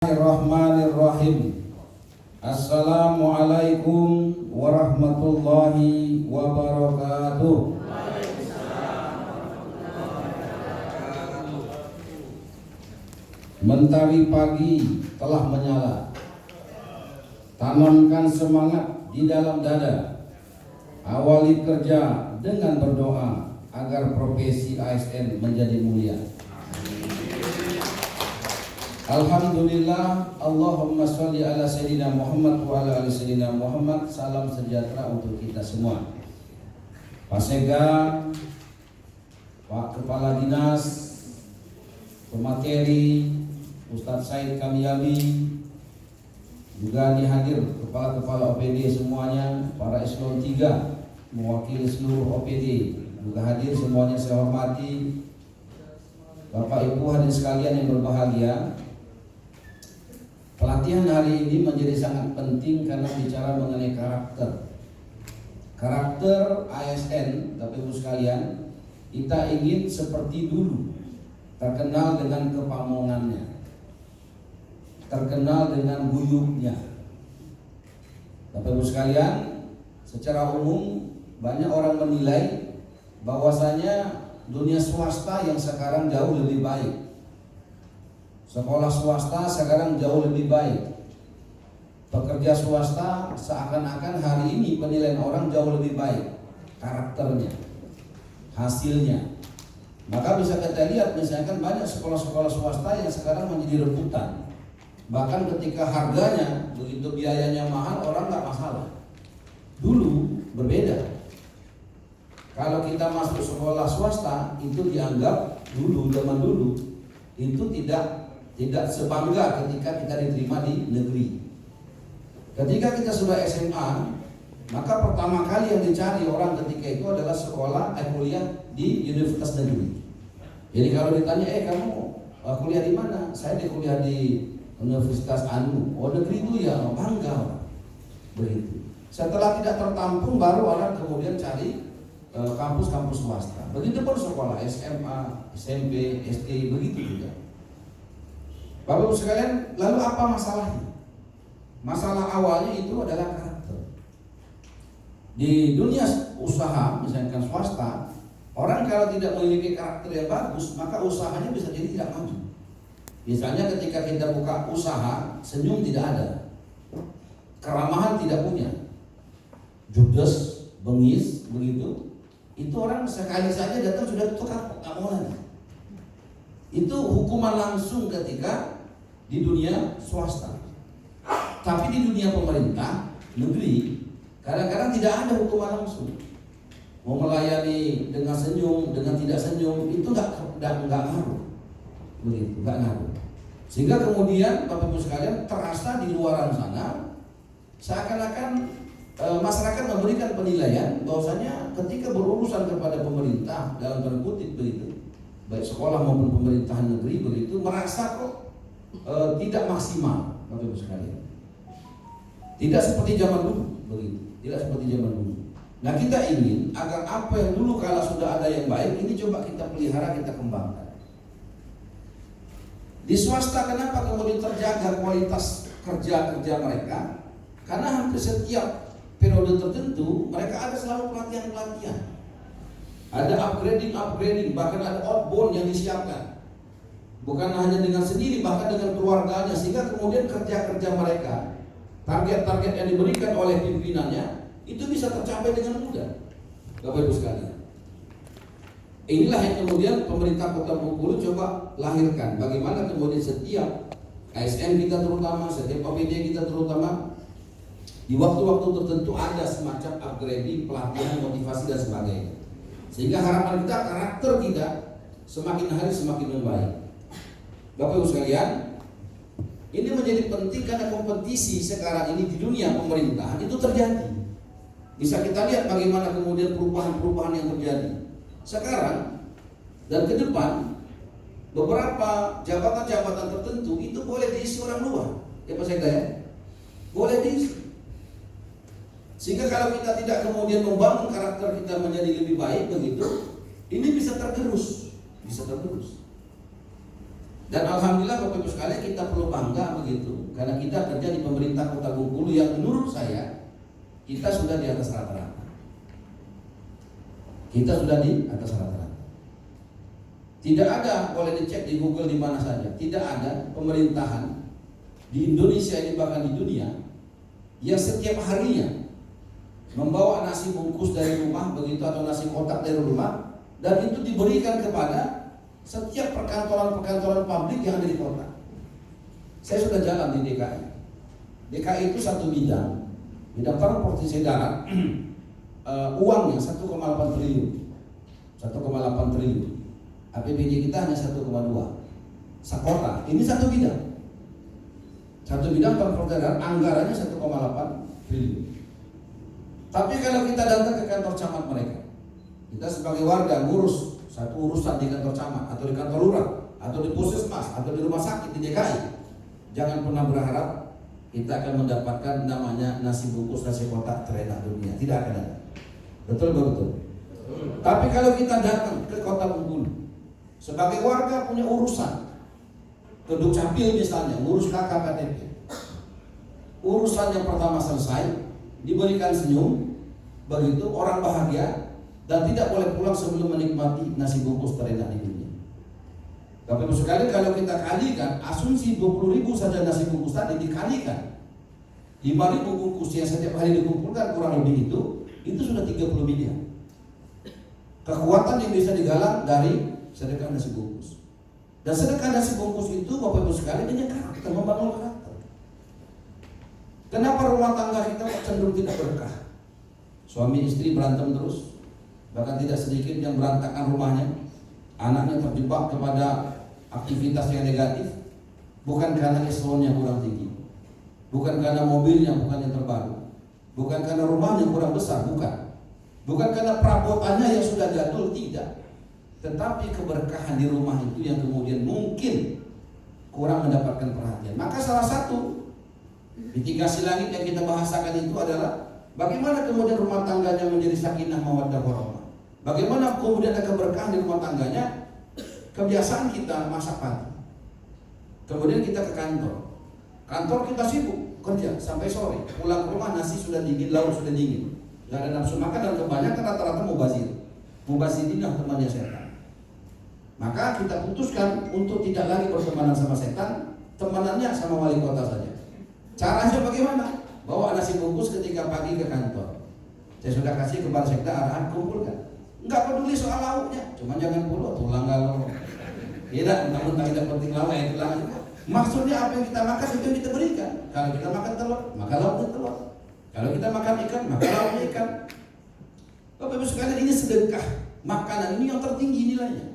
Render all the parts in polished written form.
Bismillahirrahmanirrahim. Assalamualaikum warahmatullahi wabarakatuh. Mentari pagi telah menyala. Tanamkan semangat di dalam dada. Awali kerja dengan berdoa agar profesi ASN menjadi mulia. Alhamdulillah, Allahumma sholli ala sayyidina Muhammad wa ala ali sayyidina Muhammad. Salam sejahtera untuk kita semua. Pak Sega, Pak Kepala Dinas, Pemateri, Ustadz Said Kamiyami, juga dihadir kepala-kepala OPD semuanya, para eselon 3 mewakili seluruh OPD juga hadir semuanya, saya hormati. Bapak Ibu hadirin sekalian yang berbahagia, pelatihan hari ini menjadi sangat penting karena bicara mengenai karakter ASN. Bapak Ibu sekalian, kita ingin seperti dulu, terkenal dengan kepamongannya, terkenal dengan guyupnya. Bapak Ibu sekalian, secara umum banyak orang menilai bahwasanya dunia swasta yang sekarang jauh lebih baik. Sekolah swasta sekarang jauh lebih baik. Pekerja swasta seakan-akan hari ini penilaian orang jauh lebih baik, karakternya, hasilnya. Maka bisa kita lihat misalkan banyak sekolah-sekolah swasta yang sekarang menjadi rebutan. Bahkan ketika harganya begitu biayanya mahal, orang nggak masalah. Dulu berbeda. Kalau kita masuk sekolah swasta itu dianggap zaman dulu itu tidak sebangga ketika kita diterima di negeri. Ketika kita sudah SMA, maka pertama kali yang dicari orang ketika itu adalah sekolah kuliah di universitas negeri. Jadi kalau ditanya, kamu kuliah di mana? Saya kuliah di Universitas Anu. Oh, negeri itu ya, bangga. Begitu. Setelah tidak tertampung baru orang kemudian cari kampus-kampus swasta. Begitu pun sekolah SMA, SMP, SD, begitu juga. Bapak Ibu sekalian, lalu apa masalahnya? Masalah awalnya itu adalah karakter. Di dunia usaha, misalkan swasta, orang kalau tidak memiliki karakter yang bagus, maka usahanya bisa jadi tidak maju. Misalnya ketika kita buka usaha, senyum tidak ada, keramahan tidak punya, judes, bengis, begitu. Itu orang sekali saja datang sudah tukar, nggak mau lagi. Itu hukuman langsung ketika di dunia swasta. Tapi di dunia pemerintah negeri kadang-kadang tidak ada hukuman langsung. Mau melayani dengan senyum, dengan tidak senyum itu nggak ngaruh, begitu, nggak ngaruh. Sehingga kemudian Bapak Ibu sekalian terasa di luaran sana seakan-akan masyarakat memberikan penilaian bahwasanya ketika berurusan kepada pemerintah dalam tanda kutip begitu, baik sekolah maupun pemerintahan negeri begitu, merasa kok tidak maksimal, Bapak Ibu sekalian. Tidak seperti zaman dulu, begitu. Tidak seperti zaman dulu. Nah, kita ingin agar apa yang dulu kalau sudah ada yang baik ini coba kita pelihara, kita kembangkan. Di swasta kenapa kemudian terjaga kualitas kerja mereka? Karena hampir setiap periode tertentu mereka ada selalu pelatihan. Ada upgrading, bahkan ada outbound yang disiapkan. Bukan hanya dengan sendiri, bahkan dengan keluarganya, sehingga kemudian kerja mereka, target-target yang diberikan oleh pimpinannya itu bisa tercapai dengan mudah. Bapak Ibu sekalian, inilah yang kemudian pemerintah Kota Bengkulu coba lahirkan. Bagaimana kemudian setiap ASN kita terutama, setiap OPD kita terutama, di waktu-waktu tertentu ada semacam upgrading, pelatihan, motivasi dan sebagainya. Sehingga harapan kita, karakter kita semakin hari semakin membaik. Bapak Ibu sekalian, ini menjadi penting karena kompetisi sekarang ini di dunia pemerintahan itu terjadi. Bisa kita lihat bagaimana kemudian perubahan-perubahan yang terjadi sekarang dan ke depan. Beberapa jabatan-jabatan tertentu itu boleh diisi orang luar, ya Pak Sekda ya, boleh diisi. Sehingga kalau kita tidak kemudian membangun karakter kita menjadi lebih baik begitu, ini bisa tergerus. Dan alhamdulillah Bapak Ibu sekalian, kita perlu bangga begitu, karena kita kerja di pemerintah Kota Bengkulu yang menurut saya kita sudah di atas rata-rata. Kita sudah di atas rata-rata. Tidak ada, boleh dicek di Google di mana saja, tidak ada pemerintahan di Indonesia ini bahkan di dunia yang setiap harinya membawa nasi bungkus dari rumah begitu, atau nasi kotak dari rumah, dan itu diberikan kepada setiap perkantoran-perkantoran publik yang ada di kota. Saya sudah jalan di DKI. DKI itu satu bidang transportasi darat, uangnya 1,8 triliun. 1,8 triliun. APBD kita hanya 1,2. Sekota, ini satu bidang. Satu bidang transportasi darat, anggarannya 1,8 triliun. Tapi kalau kita datang ke kantor camat mereka, kita sebagai warga ngurus satu urusan di kantor camat atau di kantor lurah atau di puskesmas atau di rumah sakit di DKI, jangan pernah berharap kita akan mendapatkan namanya nasi bungkus nasi kotak terenak dunia. Tidak akan ada. Betul betul. Tapi kalau kita datang ke Kota Bengkulu sebagai warga punya urusan ke Dukcapil misalnya, ngurus KKKTP, urusan yang pertama selesai, diberikan senyum, begitu orang bahagia, dan tidak boleh pulang sebelum menikmati nasi bungkus terenak di dunia. Bapak Ibu sekalian, kalau kita kalikan asumsi 20.000 saja nasi bungkus tadi dikalikan 5.000 bungkus yang setiap hari dikumpulkan kurang lebih itu sudah 30 miliar. Kekuatan yang bisa digalang dari sedekah nasi bungkus. Dan sedekah nasi bungkus itu Bapak Ibu sekalian ini karakter, membangun karakter. Kenapa rumah tangga kita cenderung tidak berkah? Suami istri berantem terus, bahkan tidak sedikit yang berantakan rumahnya, anaknya terjebak kepada aktivitas yang negatif, bukan karena eselonnya kurang tinggi, bukan karena mobilnya bukan yang terbaru, bukan karena rumahnya kurang besar, bukan karena perabotannya yang sudah jadul, tidak, tetapi keberkahan di rumah itu yang kemudian mungkin kurang mendapatkan perhatian. Maka salah satu mitigasi langit yang kita bahasakan itu adalah bagaimana kemudian rumah tangganya menjadi sakinah mawaddah warahmah. Bagaimana kemudian ada keberkahan di rumah tangganya. Kebiasaan kita masak pagi, kemudian kita ke kantor kita sibuk kerja sampai sore, pulang ke rumah nasi sudah dingin, lauk sudah dingin, nggak ada nafsu makan, dan kebanyakan rata-rata mubazirina temannya setan. Maka kita putuskan untuk tidak lagi bertemanan sama setan, temanannya sama wali kota saja. Caranya bagaimana? Bawa nasi bungkus ketika pagi ke kantor. Saya sudah kasih kepada sekda arahan, kumpulkan. Enggak peduli soal lauknya, cuma jangan puluh tulang galon. Tidak, mentang-mentang tidak penting lauk, ya tulang. Maksudnya apa yang kita makan itu yang kita berikan. Kalau kita makan telur, maka lauknya telur. Kalau kita makan ikan, maka lauknya ikan. Bapak Ibu sekalian, ini sedekah makanan ini yang tertinggi nilainya.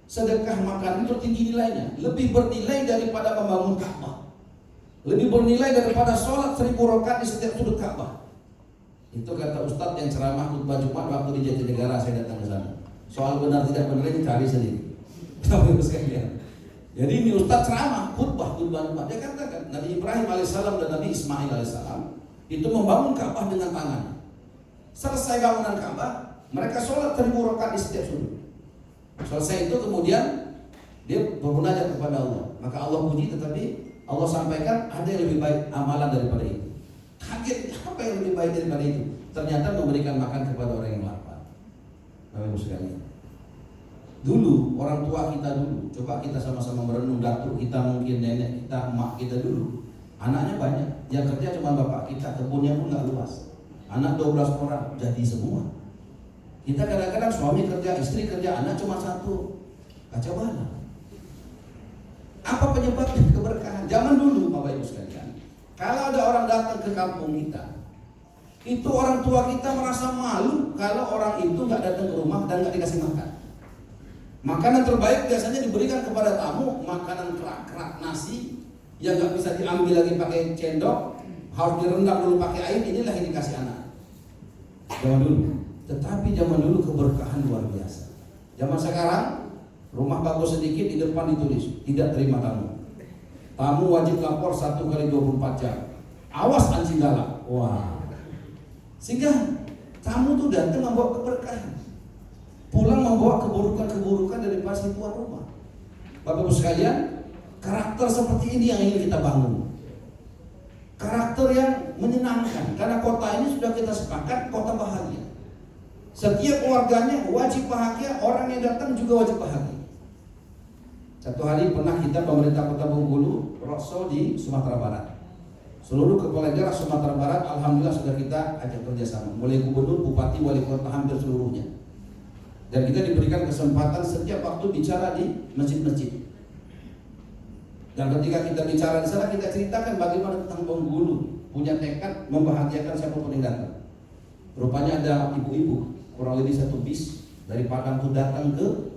Sedekah makanan itu tertinggi nilainya, lebih bernilai daripada membangun Ka'bah. Lebih bernilai daripada sholat 1000 rakaat di setiap sudut Ka'bah. Itu kata Ustadz yang ceramah khutbah Jumat waktu di Jatinegara, saya datang ke sana. Soal benar tidak benar ini cari sendiri. Bapak-Ibu sekalian. Jadi ini Ustadz ceramah khutbah Jumat. Dia katakan Nabi Ibrahim alaihissalam dan Nabi Ismail alaihissalam itu membangun Ka'bah dengan tangan. Selesai bangunan Ka'bah, mereka sholat 1000 rakaat di setiap sudut. Selesai itu kemudian dia bermunajat kepada Allah. Maka Allah puji, tetapi Allah sampaikan ada yang lebih baik amalan daripada itu. Kaget, apa yang lebih baik daripada itu? Ternyata memberikan makan kepada orang yang lapar. Bapak Ibu sekalian, dulu orang tua kita dulu, coba kita sama-sama merenung, datuk kita mungkin, nenek kita, emak kita dulu, anaknya banyak, yang kerja cuma bapak kita, kebunnya pun nggak luas, anak 12 orang jadi semua. Kita kadang-kadang suami kerja, istri kerja, anak cuma satu, kacau banget. Apa penyebabnya? Keberkahan. Zaman dulu Bapak Ibu sekalian, kalau ada orang datang ke kampung kita, itu orang tua kita merasa malu kalau orang itu nggak datang ke rumah dan nggak dikasih makan. Makanan terbaik biasanya diberikan kepada tamu, makanan kerak-kerak nasi yang nggak bisa diambil lagi pakai cendok, harus direndam dulu pakai air. Inilah yang dikasih anak. Zaman dulu. Tetapi zaman dulu keberkahan luar biasa. Zaman sekarang rumah bagus sedikit, di depan ditulis tidak terima tamu. Tamu wajib lapor 1 kali 24 jam. Awas anjing galak. Wah. Sehingga tamu tuh datang membawa keberkahan, pulang membawa keburukan-keburukan dari si tuan rumah. Bapak Ibu sekalian, karakter seperti ini yang ingin kita bangun. Karakter yang menyenangkan, karena kota ini sudah kita sepakat kota bahagia. Setiap warganya wajib bahagia, orang yang datang juga wajib bahagia. Satu hari pernah kita pemerintah Kota Bengkulu roadshow di Sumatera Barat. Seluruh kepala daerah Sumatera Barat alhamdulillah sudah kita ajak kerjasama, mulai gubernur, bupati, wali kota hampir seluruhnya. Dan kita diberikan kesempatan setiap waktu bicara di masjid-masjid. Dan ketika kita bicara di sana, kita ceritakan bagaimana tentang Bengkulu punya tekad membahagiakan siapapun yang datang. Rupanya ada ibu-ibu kurang lebih 1 bis dari Padang itu datang ke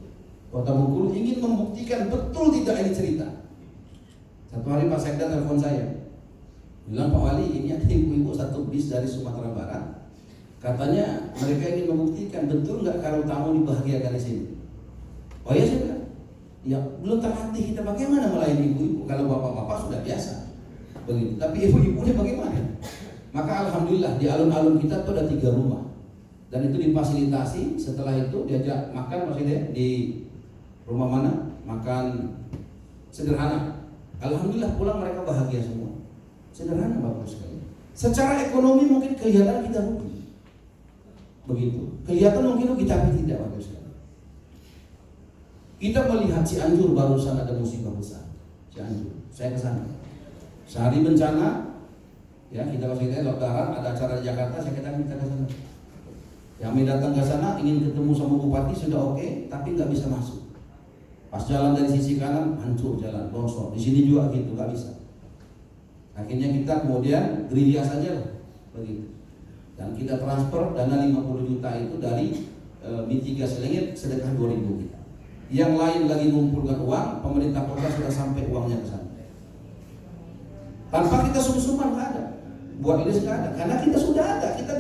Kota Bengkulu ingin membuktikan betul tidak ini cerita. Satu hari Pak Sekda telepon saya, bilang, Pak Wali, ini ada ibu-ibu 1 bis dari Sumatera Barat. Katanya mereka ingin membuktikan betul nggak kalau tamu dibahagiakan di sini. Oh iya, saya bilang, ya belum terlatih kita bagaimana melayani ibu-ibu. Kalau bapak-bapak sudah biasa begitu, tapi ibu-ibunya bagaimana? Maka alhamdulillah di alun-alun kita tuh ada 3 rumah, dan itu difasilitasi. Setelah itu diajak makan maksudnya di rumah mana, makan sederhana. Alhamdulillah pulang mereka bahagia semua. Sederhana Bapak sekali. Secara ekonomi mungkin kelihatan kita rugi, begitu. Kelihatan mungkin rugi tapi tidak Bapak sekali. Kita melihat Cianjur barusan ada musibah besar. Cianjur, saya ke sana. Sehari bencana, ya kita kasih tahu lebaran ada acara di Jakarta, saya kita ke sana. Yang datang ke sana ingin ketemu sama bupati sudah oke, tapi nggak bisa masuk. Pas jalan dari sisi kanan hancur jalan, longsor. Di sini juga gitu, nggak bisa. Akhirnya kita kemudian gerilya saja lah, begitu. Dan kita transfer dana 50 juta itu dari mitigasi langit sedekah 2.000 kita. Yang lain lagi mengumpulkan uang, pemerintah kota sudah sampai uangnya ke sana. Tanpa kita sungguh-sungguh nggak ada. Buat ini nggak ada, karena kita sudah ada. Kita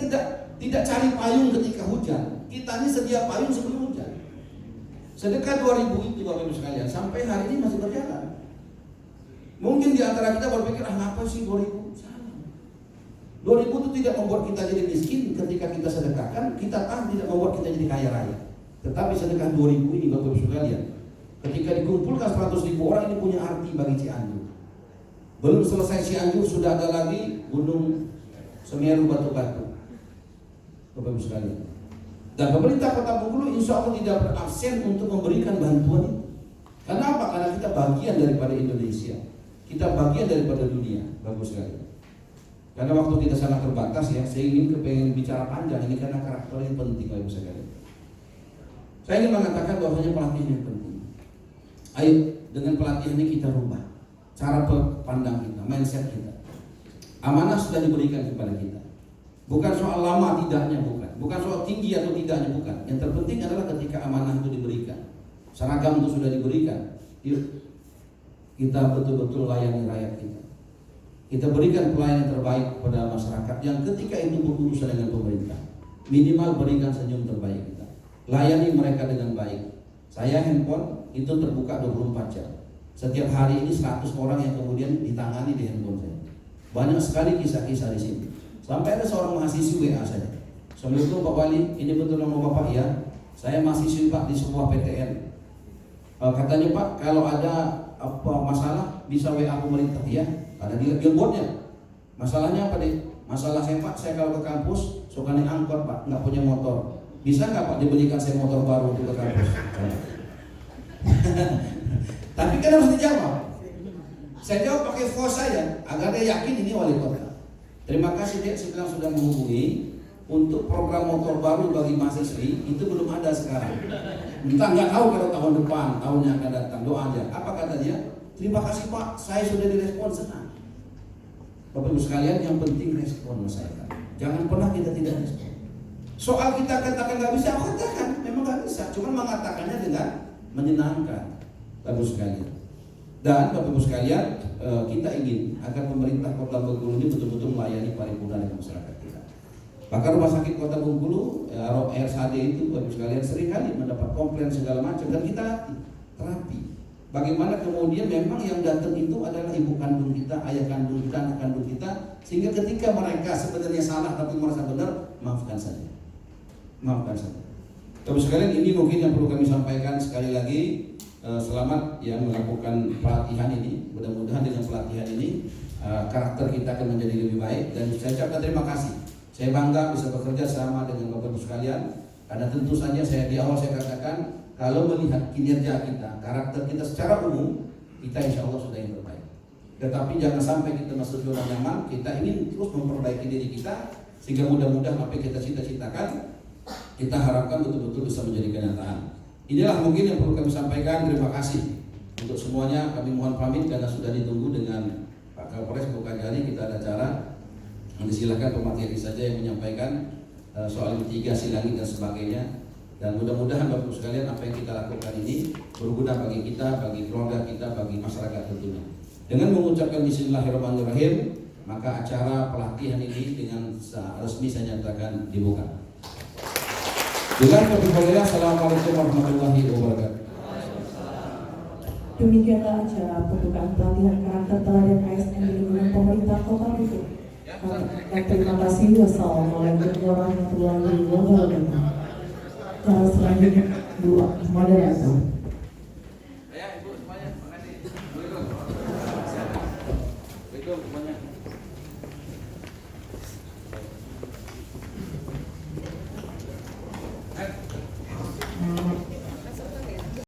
tidak cari payung ketika hujan. Kita ini sedia payung sebelum hujan. Sedekah 2.000 itu Bapak Ibu sekalian sampai hari ini masih berjalan. Mungkin di antara kita berpikir, ngapa sih 2.000? Salah. 2.000 itu tidak membuat kita jadi miskin ketika kita sedekahkan, kita tidak membuat kita jadi kaya raya. Tetapi sedekah 2.000 ini Bapak Ibu sekalian, ketika dikumpulkan 100.000 orang, ini punya arti bagi Cianjur. Belum selesai Cianjur sudah ada lagi Gunung Semeru batu-batu. Bapak Ibu sekalian. Dan pemerintah Kota Bengkulu insya Allah tidak berabsen untuk memberikan bantuan itu. Kenapa? Karena kita bagian daripada Indonesia, kita bagian daripada dunia, bagus sekali. Karena waktu kita sangat terbatas ya, saya ingin kepengen bicara panjang ini karena karakter ini penting Bapak Ibu sekalian. Saya ingin mengatakan bahwasanya pelatihan yang penting. Ayo dengan pelatihan ini kita rubah cara pandang kita, mindset kita. Amanah sudah diberikan kepada kita. Bukan soal lama tidaknya, bukan soal tinggi atau tidaknya, bukan. Yang terpenting adalah ketika amanah itu diberikan, seragam itu sudah diberikan, yuk kita betul-betul layani rakyat kita. Kita berikan pelayanan terbaik kepada masyarakat yang ketika itu berurusan dengan pemerintah. Minimal berikan senyum terbaik kita. Layani mereka dengan baik. Saya handphone itu terbuka 24 jam. Setiap hari ini 100 orang yang kemudian ditangani di handphone saya. Banyak sekali kisah-kisah di sini. Sampai ada seorang mahasiswa WA saya. Assalamualaikum Pak Wali, ini betul nama Bapak ya? Saya mahasiswa Pak di sebuah PTN. Katanya Pak, kalau ada apa masalah bisa WA pemerintah ya? Ada di billboardnya. Masalahnya apa deh? Masalah saya Pak, saya kalau ke kampus suka naik angkot Pak, nggak punya motor. Bisa nggak Pak dibelikan saya motor baru untuk ke kampus? Tapi kan harus dijawab. Saya jawab pakai voice saya agar dia yakin ini wali kota. Terima kasih Dek, sedang sudah menghubungi untuk program motor baru bagi mahasiswi itu belum ada sekarang. Entah nggak tahu kalau tahun depan, tahun yang akan datang, doa aja. Apa kata dia? Terima kasih Pak, saya sudah direspon senang. Bapak Ibu sekalian, yang penting respon masyarakat. Jangan pernah kita tidak respon. Soal kita katakan nggak bisa, katakan memang nggak bisa. Cuma mengatakannya dengan menyenangkan, Bapak Ibu sekalian. Dan Bapak Ibu sekalian, kita ingin agar pemerintah Kota Bengkulu ini betul-betul melayani paripurna dengan masyarakat kita. Bahkan Rumah Sakit Kota Bengkulu, RSAD itu Bapak Ibu sekalian seringkali mendapat komplain segala macam dan kita terapi. Bagaimana kemudian memang yang datang itu adalah ibu kandung kita, ayah kandung kita, anak kandung kita, sehingga ketika mereka sebenarnya salah tapi merasa benar, maafkan saja. Maafkan saja. Bapak Ibu sekalian, ini mungkin yang perlu kami sampaikan sekali lagi. selamat yang melakukan pelatihan ini. Mudah-mudahan dengan pelatihan ini karakter kita akan menjadi lebih baik, dan saya ucapkan terima kasih. Saya bangga bisa bekerja sama dengan Bapak Ibu sekalian, karena tentu saja di awal saya katakan kalau melihat kinerja kita, karakter kita secara umum, kita insya Allah sudah yang terbaik. Tetapi jangan sampai kita masuk zona nyaman, kita ingin terus memperbaiki diri kita sehingga mudah-mudahan apa yang kita cita-citakan kita harapkan betul-betul bisa menjadi kenyataan. Inilah mungkin yang perlu kami sampaikan. Terima kasih untuk semuanya. Kami mohon pamit karena sudah ditunggu dengan Pak Kapolres. Bukan hari kita ada acara. Disilakan Pak Materi saja yang menyampaikan soal mitigasi langit dan sebagainya. Dan mudah-mudahan Bapak Ibu sekalian apa yang kita lakukan ini berguna bagi kita, bagi keluarga kita, bagi masyarakat tentunya. Dengan mengucapkan Bismillahirrahmanirrahim, maka acara pelatihan ini dengan resmi saya nyatakan dibuka. Dengan berbicara, Assalamualaikum warahmatullahi wabarakatuh. Demikianlah acara pembukaan pelatihan karakter teladan ASN di lingkungan pemerintah Kota Batu. Terima kasih. Wassalamualaikum warahmatullahi wabarakatuh. Selanjutnya, dua moderator.